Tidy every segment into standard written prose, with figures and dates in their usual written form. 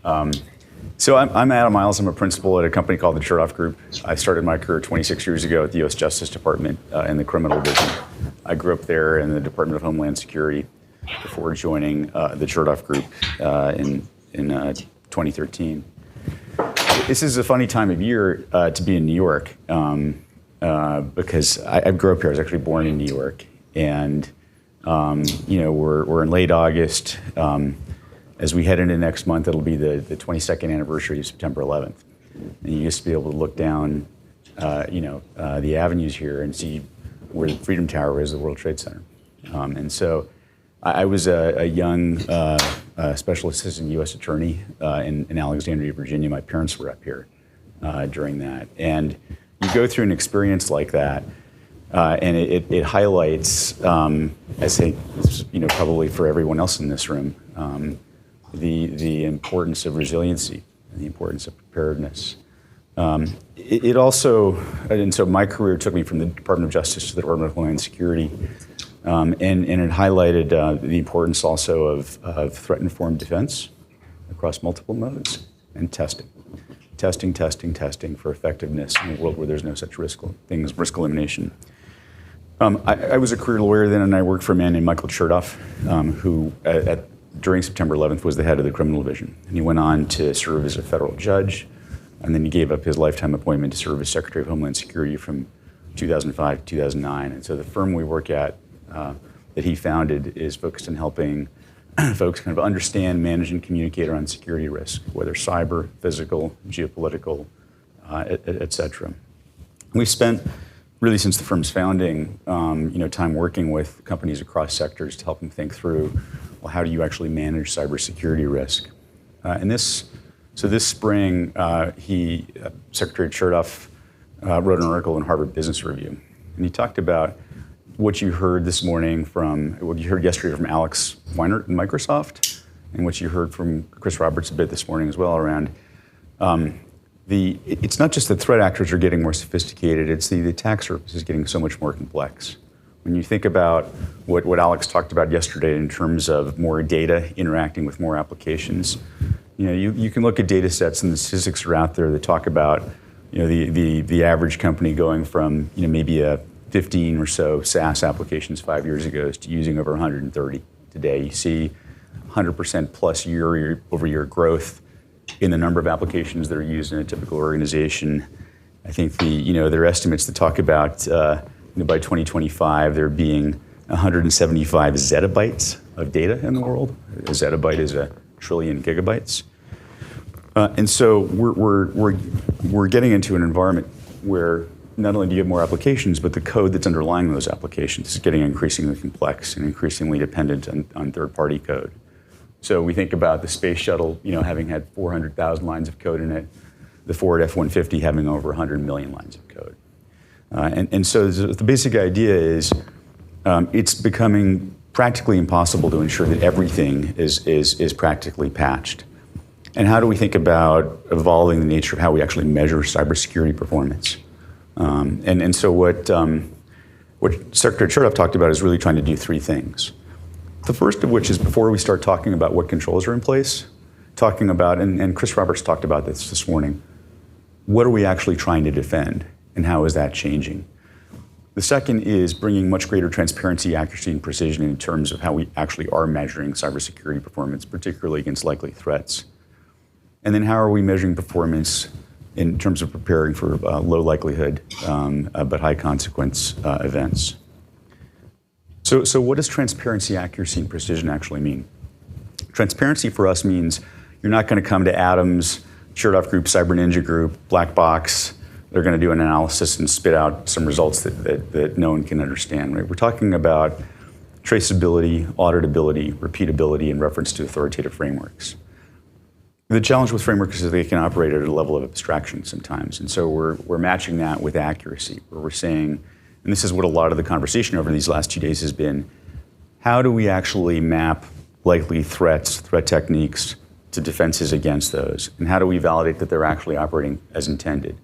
So I'm Adam Miles. I'm a principal at a company called the Chertoff Group. I started my career 26 years ago at the U.S. Justice Department in the criminal division. I grew up there in the Department of Homeland Security before joining the Chertoff Group in 2013. This is a funny time of year to be in New York because I grew up here. I was actually born in New York, and we're in late August. As we head into next month, it'll be the 22nd anniversary of September 11th. And you used to be able to look down, the avenues here and see where the Freedom Tower is, the World Trade Center. And so I was a young special assistant U.S. attorney in Alexandria, Virginia. My parents were up here during that. And you go through an experience like that, and it highlights, I think, probably for everyone else in this room, the importance of resiliency and the importance of preparedness. It also, and so my career took me from the Department of Justice to the Department of Homeland Security, and it highlighted the importance also of threat-informed defense across multiple modes and testing for effectiveness in a world where there's no such risk elimination. I was a career lawyer then, and I worked for a man named Michael Chertoff, who during September 11th was the head of the criminal division. And he went on to serve as a federal judge, and then he gave up his lifetime appointment to serve as Secretary of Homeland Security from 2005 to 2009. And so the firm we work at that he founded is focused on helping folks kind of understand, manage, and communicate around security risk, whether cyber, physical, geopolitical, et cetera. We've spent, really since the firm's founding, time working with companies across sectors to help them think through, well, how do you actually manage cybersecurity risk? This spring, Secretary Chertoff wrote an article in Harvard Business Review, and he talked about what you heard this morning what you heard yesterday from Alex Weinert in Microsoft, and what you heard from Chris Roberts a bit this morning as well around it's not just that threat actors are getting more sophisticated, it's the attack surface is getting so much more complex. When you think about what Alex talked about yesterday in terms of more data interacting with more applications, you can look at data sets and the statistics are out there that talk about the average company going from maybe a 15 or so SaaS applications 5 years ago to using over 130 today. You see 100% plus year-over-year growth in the number of applications that are used in a typical organization. I think there are estimates that talk about by 2025 there being 175 zettabytes of data in the world. A zettabyte is a trillion gigabytes, and so we're getting into an environment where not only do you have more applications, but the code that's underlying those applications is getting increasingly complex and increasingly dependent on third-party code. So we think about the space shuttle, having had 400,000 lines of code in it, the Ford F-150 having over 100 million lines of code. And so the basic idea is it's becoming practically impossible to ensure that everything is practically patched. And how do we think about evolving the nature of how we actually measure cybersecurity performance? And so what Secretary Chertoff talked about is really trying to do three things. The first of which is, before we start talking about what controls are in place, talking about, and Chris Roberts talked about this morning, what are we actually trying to defend, and how is that changing? The second is bringing much greater transparency, accuracy, and precision in terms of how we actually are measuring cybersecurity performance, particularly against likely threats. And then how are we measuring performance in terms of preparing for low likelihood but high consequence events? So what does transparency, accuracy, and precision actually mean? Transparency for us means you're not going to come to Adam's Chertoff Group, Cyber Ninja Group, black box. They're going to do an analysis and spit out some results that no one can understand. Right? We're talking about traceability, auditability, repeatability, and reference to authoritative frameworks. The challenge with frameworks is they can operate at a level of abstraction sometimes, and so we're matching that with accuracy, where we're saying, and this is what a lot of the conversation over these last 2 days has been, how do we actually map likely threats, threat techniques, to defenses against those? And how do we validate that they're actually operating as intended?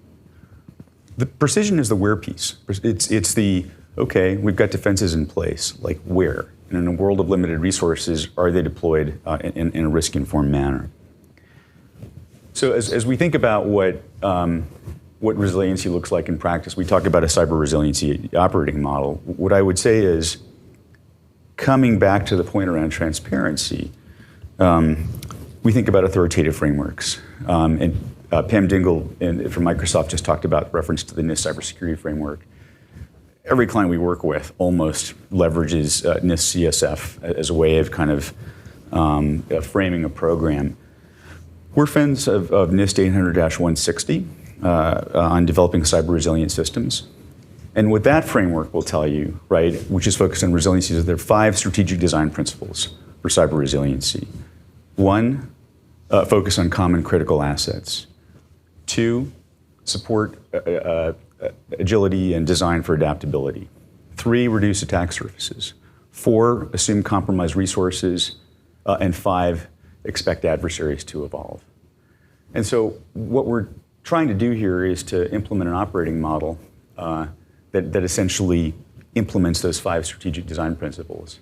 The precision is the where piece. It's the, okay, we've got defenses in place, like where? And in a world of limited resources, are they deployed in a risk-informed manner? So as we think about what resiliency looks like in practice, we talk about a cyber resiliency operating model. What I would say is, coming back to the point around transparency, we think about authoritative frameworks. And Pam Dingle from Microsoft just talked about reference to the NIST cybersecurity framework. Every client we work with almost leverages NIST CSF as a way of kind of framing a program. We're fans of NIST 800-160 on developing cyber resilient systems. And what that framework will tell you, right, which is focused on resiliency, is there are 5 strategic design principles for cyber resiliency. 1, focus on common critical assets. 2, support agility and design for adaptability. 3, reduce attack surfaces. 4, assume compromised resources. And 5, expect adversaries to evolve. And so what we're trying to do here is to implement an operating model that essentially implements those 5 strategic design principles.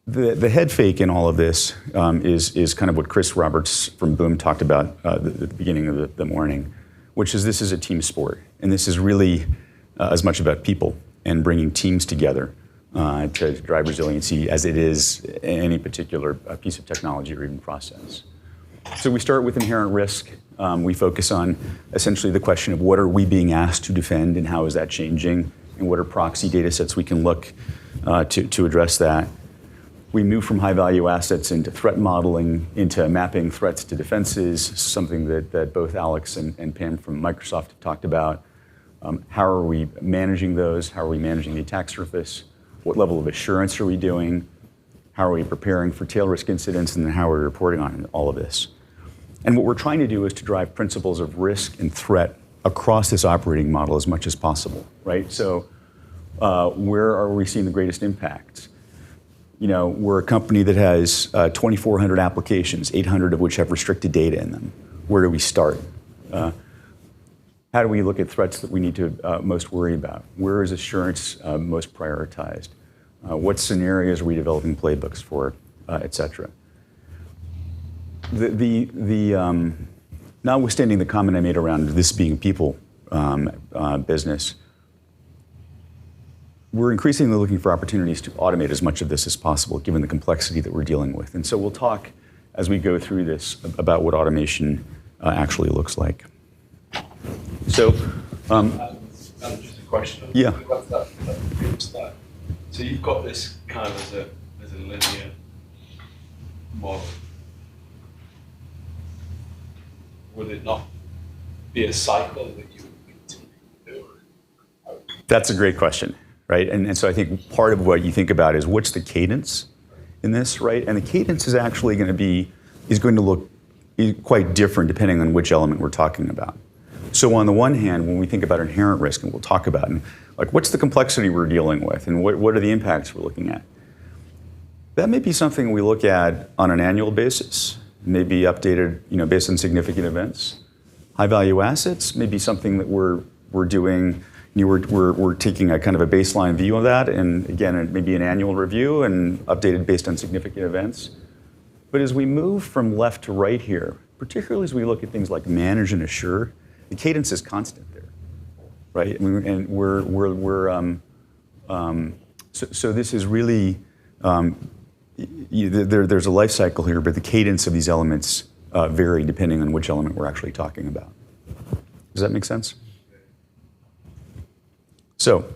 The head fake in all of this is kind of what Chris Roberts from Boom talked about at the beginning of the morning, which is this is a team sport. And this is really as much about people and bringing teams together to drive resiliency as it is any particular piece of technology or even process. So we start with inherent risk. We focus on essentially the question of what are we being asked to defend and how is that changing, and what are proxy data sets we can look to address that. We move from high-value assets into threat modeling, into mapping threats to defenses, something that both Alex and Pam from Microsoft have talked about. How are we managing those? How are we managing the attack surface? What level of assurance are we doing? How are we preparing for tail risk incidents? And then how are we reporting on all of this? And what we're trying to do is to drive principles of risk and threat across this operating model as much as possible, right? So where are we seeing the greatest impacts? You know, we're a company that has 2,400 applications, 800 of which have restricted data in them. Where do we start? How do we look at threats that we need to most worry about? Where is assurance most prioritized? What scenarios are we developing playbooks for, et cetera? Notwithstanding the comment I made around this being a people business, we're increasingly looking for opportunities to automate as much of this as possible, given the complexity that we're dealing with. And so we'll talk as we go through this about what automation actually looks like. So, just a question. Yeah. That. So you've got this kind of as a linear model. Would it not be a cycle that you would continue to do? That's a great question, right? And so I think part of what you think about is what's the cadence in this, right? And the cadence is actually going to look quite different depending on which element we're talking about. So on the one hand, when we think about inherent risk, and we'll talk about it, like what's the complexity we're dealing with and what are the impacts we're looking at? That may be something we look at on an annual basis, may be updated, based on significant events. High value assets may be something that we're doing, we're taking a kind of a baseline view of that, and again, it may be an annual review and updated based on significant events. But as we move from left to right here, particularly as we look at things like manage and assure, the cadence is constant there, right? And so this is really, there's a life cycle here, but the cadence of these elements vary depending on which element we're actually talking about. Does that make sense? So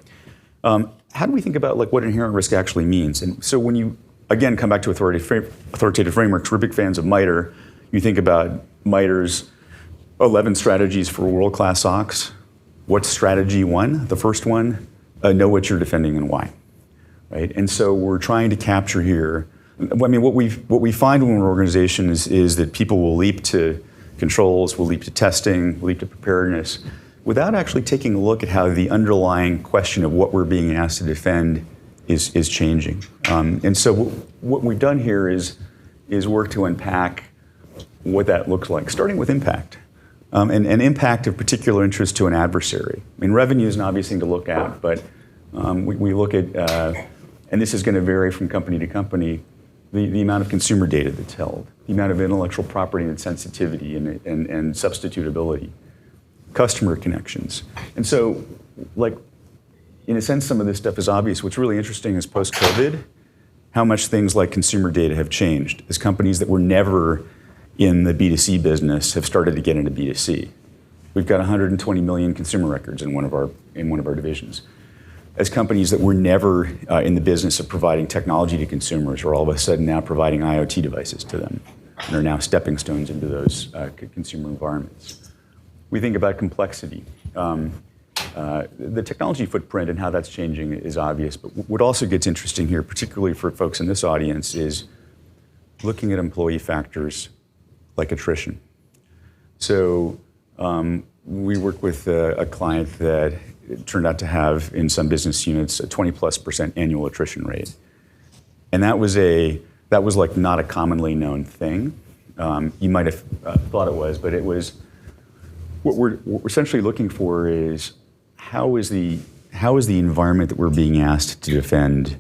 how do we think about what inherent risk actually means? And so when you, again, come back to authoritative frameworks, we're big fans of MITRE. You think about MITRE's 11 strategies for world-class SOCs. What's strategy 1? The first one, know what you're defending and why, right? And so we're trying to capture here, what we find when we're an organization is that people will leap to controls, will leap to testing, will leap to preparedness, without actually taking a look at how the underlying question of what we're being asked to defend is changing. And so what we've done here is work to unpack what that looks like, starting with impact. And impact of particular interest to an adversary. I mean, revenue is an obvious thing to look at, but we look at, and this is going to vary from company to company, the amount of consumer data that's held, the amount of intellectual property and sensitivity and substitutability, customer connections. And so, like, in a sense, some of this stuff is obvious. What's really interesting is post-COVID, how much things like consumer data have changed as companies that were never in the B2C business have started to get into B2C. We've got 120 million consumer records in one of our divisions. As companies that were never in the business of providing technology to consumers are all of a sudden now providing IoT devices to them and are now stepping stones into those consumer environments. We think about complexity. The technology footprint and how that's changing is obvious, but what also gets interesting here, particularly for folks in this audience, is looking at employee factors like attrition. So we work with a client that turned out to have, in some business units, a 20+% annual attrition rate. And that was like not a commonly known thing. You might have thought it was, but it was, what we're essentially looking for is how is the environment that we're being asked to defend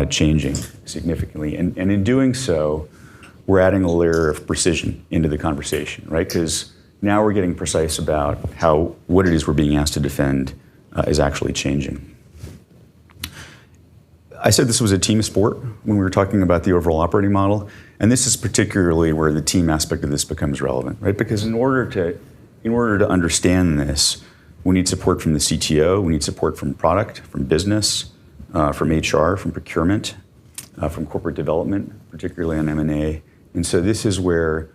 changing significantly? And in doing so, we're adding a layer of precision into the conversation, right? Because now we're getting precise about what it is we're being asked to defend is actually changing. I said this was a team sport when we were talking about the overall operating model, and this is particularly where the team aspect of this becomes relevant, right? Because in order to understand this, we need support from the CTO, we need support from product, from business, from HR, from procurement, from corporate development, particularly on M&A. And so this is where,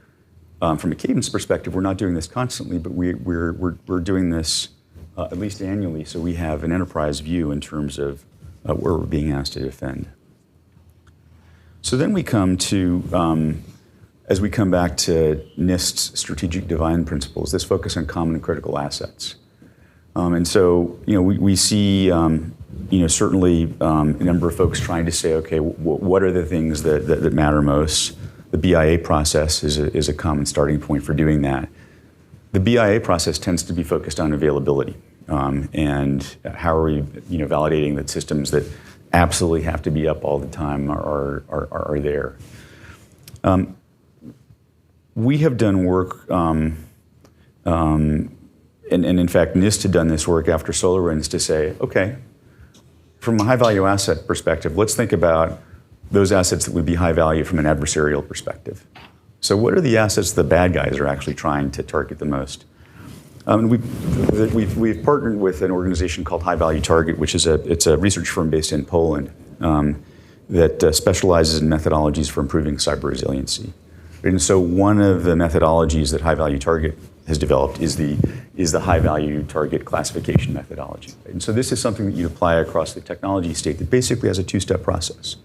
from a cadence perspective, we're not doing this constantly, but we're doing this at least annually, so we have an enterprise view in terms of where we're being asked to defend. So then we come to, as we come back to NIST's strategic design principles, this focus on common and critical assets. And so, we see, certainly a number of folks trying to say, okay, what are the things that matter most? The BIA process is a common starting point for doing that. The BIA process tends to be focused on availability and how are we, validating that systems that absolutely have to be up all the time are there. We have done work, and in fact, NIST had done this work after SolarWinds to say, okay, from a high value asset perspective, let's think about those assets that would be high value from an adversarial perspective. So what are the assets the bad guys are actually trying to target the most? We've partnered with an organization called High Value Target, which is a research firm based in Poland that specializes in methodologies for improving cyber resiliency. And so one of the methodologies that High Value Target has developed is the High Value Target classification methodology. And so this is something that you apply across the technology estate that basically has a two-step process.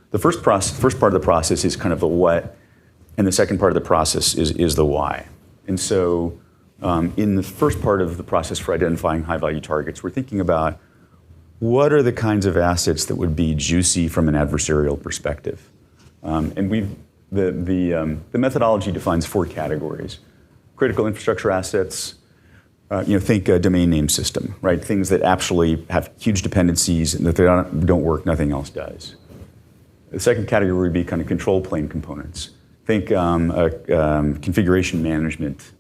The first part of the process is kind of the what, and the second part of the process is the why. And so in the first part of the process for identifying high-value targets, we're thinking about what are the kinds of assets that would be juicy from an adversarial perspective. And the methodology defines 4 categories. Critical infrastructure assets, think a domain name system, right? Things that actually have huge dependencies and that they don't work, nothing else does. The second category would be kind of control plane components. Think configuration management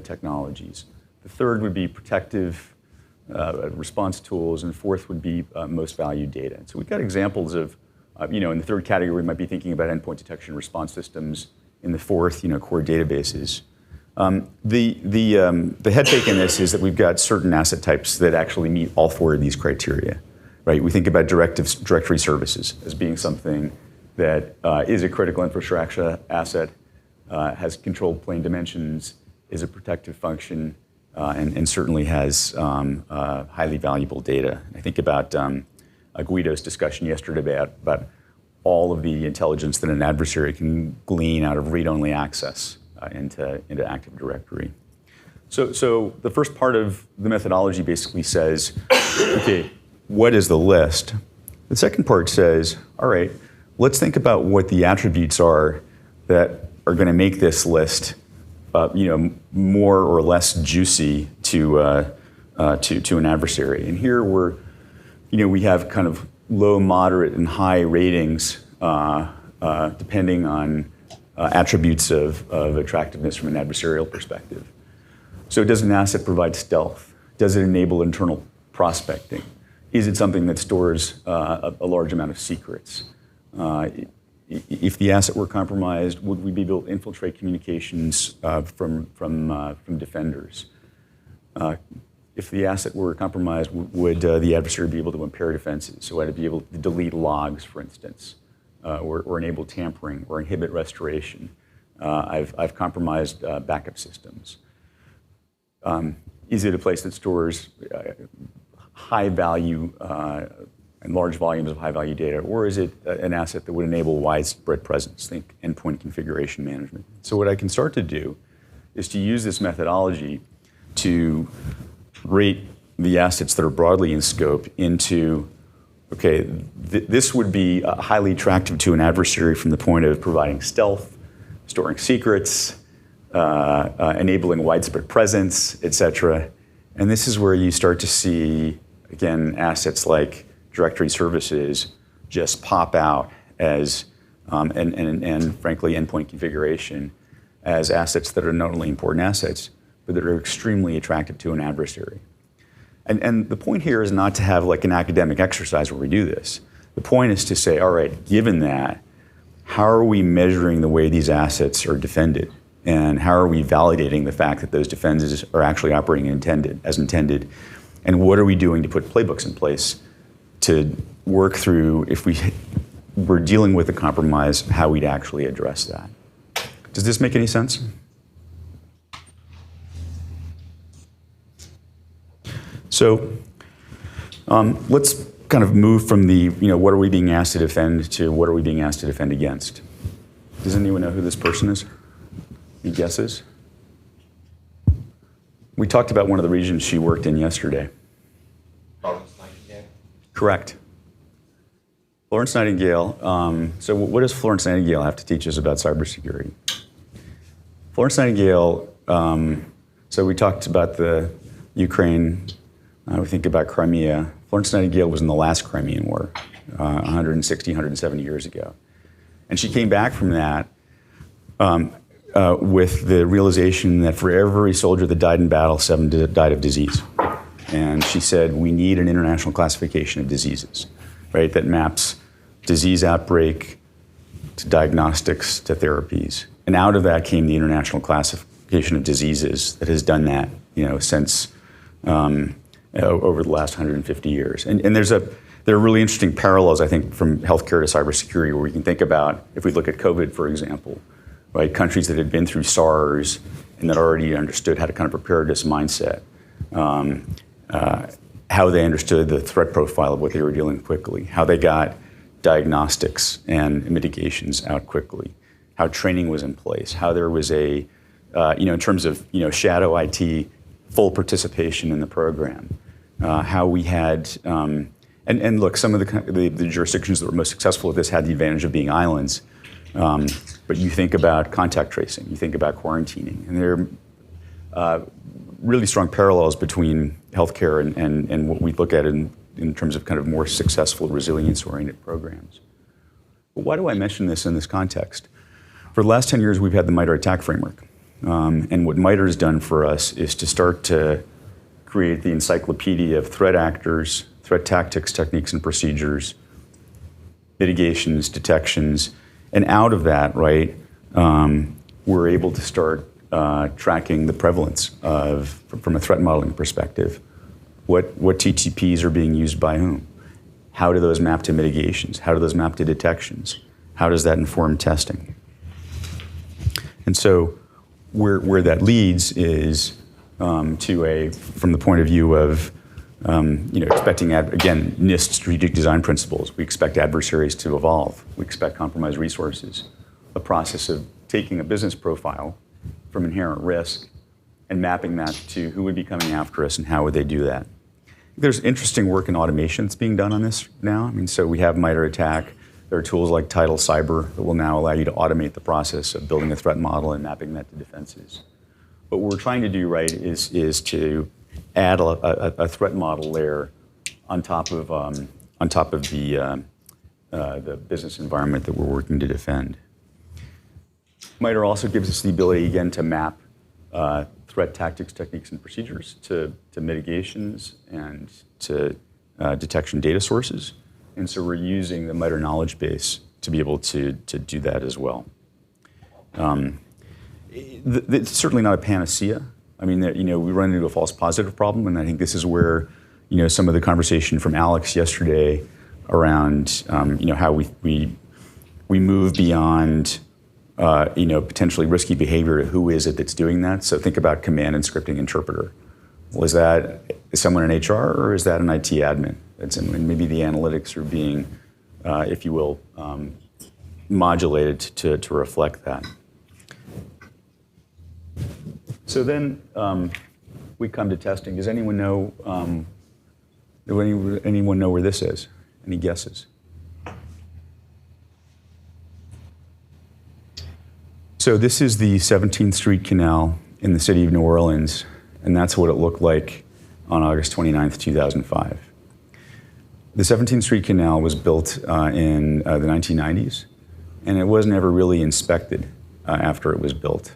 technologies. The third would be protective response tools, and fourth would be most valued data. So we've got examples of, in the third category, we might be thinking about endpoint detection response systems. In the fourth, core databases. The head fake in this is that we've got certain asset types that actually meet all 4 of these criteria, right? We think about directory services as being something that is a critical infrastructure asset, has controlled plane dimensions, is a protective function, and certainly has highly valuable data. I think about Guido's discussion yesterday about all of the intelligence that an adversary can glean out of read-only access into Active Directory. So the first part of the methodology basically says, okay, what is the list? The second part says, all right, let's think about what the attributes are that are going to make this list, more or less juicy to an adversary. And here we have kind of low, moderate, and high ratings depending on attributes of attractiveness from an adversarial perspective. So does an asset provide stealth? Does it enable internal prospecting? Is it something that stores a large amount of secrets? If the asset were compromised, would we be able to infiltrate communications from defenders? If the asset were compromised, would the adversary be able to impair defenses? So would it be able to delete logs, for instance, or enable tampering, or inhibit restoration? I've compromised backup systems. Is it a place that stores high value and large volumes of high value data, or is it an asset that would enable widespread presence? Think endpoint configuration management. So what I can start to do is to use this methodology to rate the assets that are broadly in scope into, okay, this would be highly attractive to an adversary from the point of providing stealth, storing secrets, enabling widespread presence, et cetera. And this is where you start to see, again, assets like directory services just pop out as, and frankly, endpoint configuration as assets that are not only important assets, but that are extremely attractive to an adversary. And the point here is not to have like an academic exercise where we do this. The point is to say, all right, given that, how are we measuring the way these assets are defended? And how are we validating the fact that those defenses are actually operating as intended? And what are we doing to put playbooks in place to work through, if we're dealing with a compromise, how we'd actually address that? Does this make any sense? So let's kind of move from the, what are we being asked to defend to what are we being asked to defend against? Does anyone know who this person is? Any guesses? We talked about one of the regions she worked in yesterday. Florence Nightingale. Correct. Florence Nightingale. So what does Florence Nightingale have to teach us about cybersecurity? Florence Nightingale, so we talked about the Ukraine, we think about Crimea. Florence Nightingale was in the last Crimean War, 160, 170 years ago. And she came back from that with the realization that for every soldier that died in battle, 7 died of disease. And she said, we need an international classification of diseases, right, that maps disease outbreak to diagnostics to therapies. And out of that came the international classification of diseases that has done that, since over the last 150 years. And there are really interesting parallels, I think, from healthcare to cybersecurity, where we can think about, if we look at COVID, for example, right, countries that had been through SARS and that already understood how to kind of prepare this mindset, how they understood the threat profile of what they were dealing with quickly, how they got diagnostics and mitigations out quickly, how training was in place, how there was a, in terms of, shadow IT, full participation in the program, how we had, and look, some of the jurisdictions that were most successful with this had the advantage of being islands, but you think about contact tracing, you think about quarantining, and there are really strong parallels between healthcare and what we look at in terms of kind of more successful resilience-oriented programs. But why do I mention this in this context? For the last 10 years, we've had the MITRE attack framework. And what MITRE has done for us is to start to create the encyclopedia of threat actors, threat tactics, techniques, and procedures, mitigations, detections, and out of that, right, we're able to start tracking the prevalence of, from a threat modeling perspective, what TTPs are being used by whom, how do those map to mitigations, how do those map to detections, how does that inform testing? And so where that leads is to from the point of view of expecting, again, NIST strategic design principles. We expect adversaries to evolve. We expect compromised resources. A process of taking a business profile from inherent risk and mapping that to who would be coming after us and how would they do that. There's interesting work in automation that's being done on this now. I mean, so we have MITRE attack. There are tools like Tidal Cyber that will now allow you to automate the process of building a threat model and mapping that to defenses. But what we're trying to do, right, is to add a threat model layer on top of the the business environment that we're working to defend. MITRE also gives us the ability, again, to map threat tactics, techniques, and procedures to mitigations and to detection data sources. And so we're using the MITRE knowledge base to be able to do that as well. It's certainly not a panacea. I mean, we run into a false positive problem, and I think this is where, some of the conversation from Alex yesterday around, how we move beyond, potentially risky behavior to who is it that's doing that. So think about command and scripting interpreter. Well, is that someone in HR or is that an IT admin? And maybe the analytics are being, if you will, modulated to reflect that. So then we come to testing. Does anyone know? Anyone know where this is? Any guesses? So this is the 17th Street Canal in the city of New Orleans, and that's what it looked like on August 29th, 2005. The 17th Street Canal was built in the 1990s, and it was never really inspected after it was built.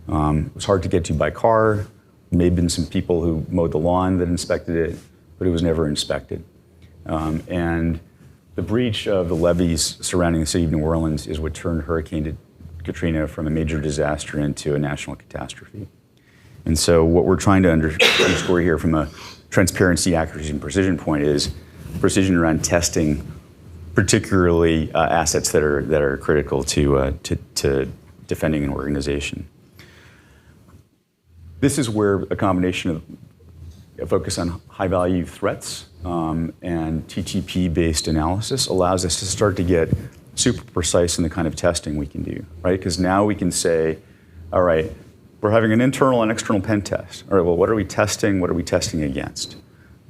It was hard to get to by car. There may have been some people who mowed the lawn that inspected it, but it was never inspected. And the breach of the levees surrounding the city of New Orleans is what turned Hurricane Katrina from a major disaster into a national catastrophe. And so what we're trying to underscore here from a transparency, accuracy, and precision point is precision around testing, particularly assets that are critical to defending an organization. This is where a combination of a focus on high-value threats and TTP-based analysis allows us to start to get super precise in the kind of testing we can do, right? Because now we can say, all right, we're having an internal and external pen test. All right, well, what are we testing? What are we testing against?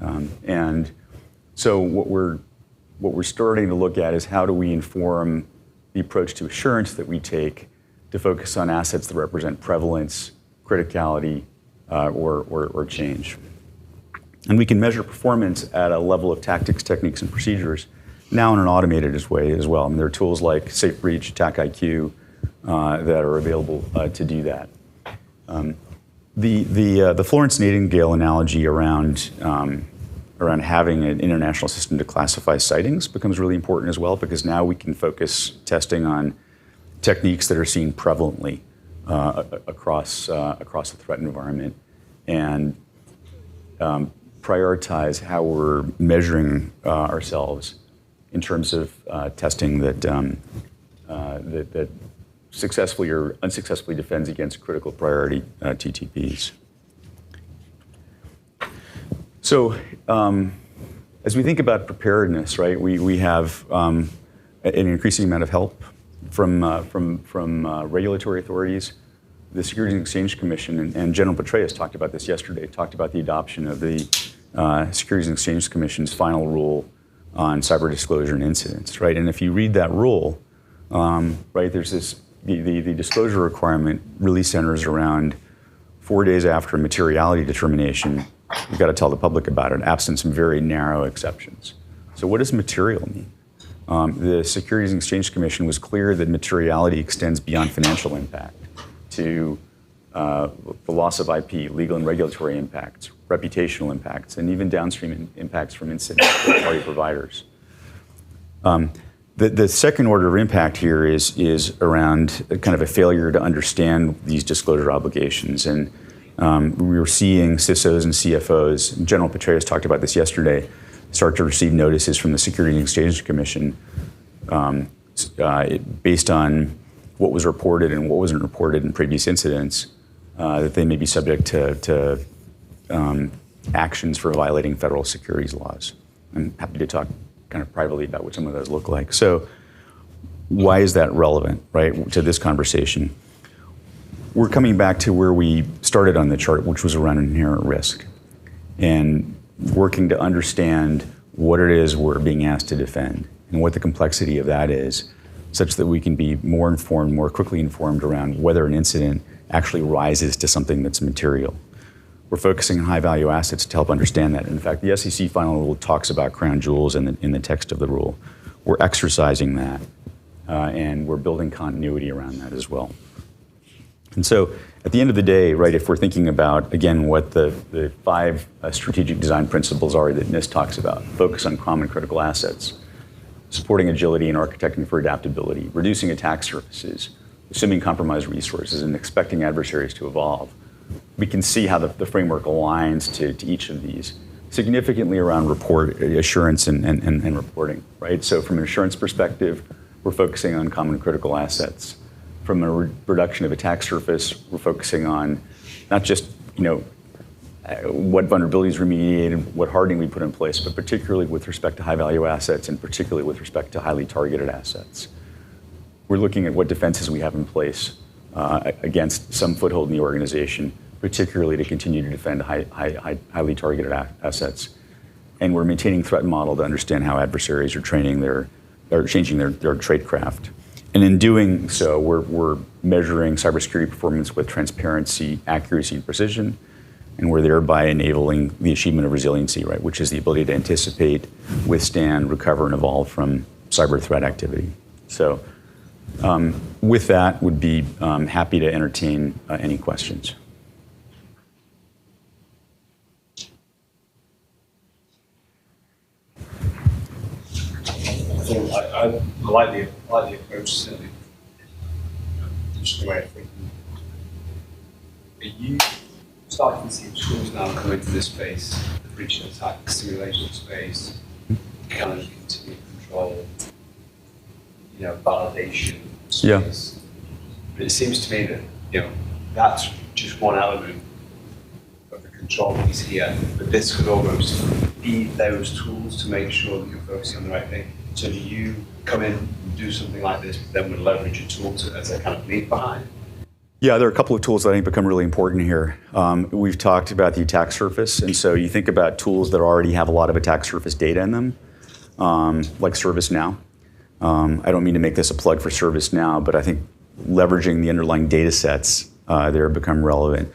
And so what we're starting to look at is how do we inform the approach to assurance that we take to focus on assets that represent prevalence, criticality, or change. And we can measure performance at a level of tactics, techniques, and procedures now in an automated way as well. I mean, there are tools like SafeBreach, AttackIQ that are available to do that. The Florence Nightingale analogy around having an international system to classify sightings becomes really important as well, because now we can focus testing on techniques that are seen prevalently across the threat environment and prioritize how we're measuring ourselves in terms of testing that successfully or unsuccessfully defends against critical priority TTPs. So as we think about preparedness, right, we have an increasing amount of help from regulatory authorities. The Securities and Exchange Commission, and General Petraeus talked about this yesterday, talked about the adoption of the Securities and Exchange Commission's final rule on cyber disclosure and incidents, right? And if you read that rule, right, there's this, the disclosure requirement really centers around 4 days after a materiality determination, you've got to tell the public about it, absent some very narrow exceptions. So what does material mean? The Securities and Exchange Commission was clear that materiality extends beyond financial impact to the loss of IP, legal and regulatory impacts, reputational impacts, and even downstream impacts from incident third-party providers. The second order of impact here is around kind of a failure to understand these disclosure obligations. And we were seeing CISOs and CFOs, General Petraeus talked about this yesterday, start to receive notices from the Securities and Exchange Commission based on what was reported and what wasn't reported in previous incidents, that they may be subject to actions for violating federal securities laws. I'm happy to talk kind of privately about what some of those look like. So why is that relevant, right, to this conversation? We're coming back to where we started on the chart, which was around inherent risk, and working to understand what it is we're being asked to defend and what the complexity of that is, such that we can be more informed, more quickly informed around whether an incident actually rises to something that's material. We're focusing on high-value assets to help understand that. In fact, the SEC final rule talks about crown jewels in the text of the rule. we're exercising that, and we're building continuity around that as well. And so at the end of the day, right, if we're thinking about, again, what the 5 strategic design principles are that NIST talks about, focus on common critical assets, supporting agility and architecting for adaptability, reducing attack surfaces, assuming compromised resources, and expecting adversaries to evolve, we can see how the framework aligns to each of these, significantly around report assurance and reporting, right? So from an assurance perspective, we're focusing on common critical assets. From a reduction of attack surface, we're focusing on not just, what vulnerabilities remediated, what hardening we put in place, but particularly with respect to high-value assets and particularly with respect to highly targeted assets. We're looking at what defenses we have in place against some foothold in the organization, particularly to continue to defend highly targeted assets. And we're maintaining threat model to understand how adversaries are changing their tradecraft. And in doing so, we're measuring cybersecurity performance with transparency, accuracy, and precision, and we're thereby enabling the achievement of resiliency, right, which is the ability to anticipate, withstand, recover, and evolve from cyber threat activity. So with that, would be happy to entertain any questions. I like the approach, certainly. Just the way of thinking. Are you starting to see tools now come into this space, the breach and attack simulation space, kind of continued control, validation space? Yeah. But it seems to me that that's just one element of the control piece here. But this could almost be those tools to make sure that you're focusing on the right thing. So do you come in and do something like this, but then would leverage a tool as a kind of lead behind? Yeah, there are a couple of tools that I think become really important here. We've talked about the attack surface, and so you think about tools that already have a lot of attack surface data in them, like ServiceNow. I don't mean to make this a plug for ServiceNow, but I think leveraging the underlying data sets there become relevant,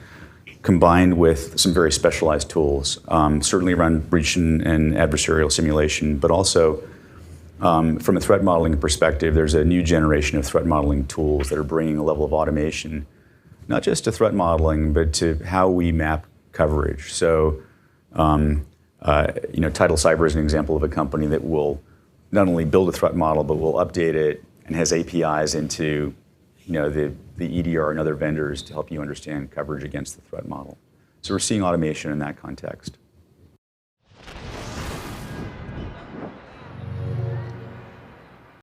combined with some very specialized tools, certainly around breach and adversarial simulation, but also from a threat modeling perspective, there's a new generation of threat modeling tools that are bringing a level of automation, not just to threat modeling, but to how we map coverage. So, Tidal Cyber is an example of a company that will not only build a threat model, but will update it and has APIs into, the EDR and other vendors to help you understand coverage against the threat model. So we're seeing automation in that context.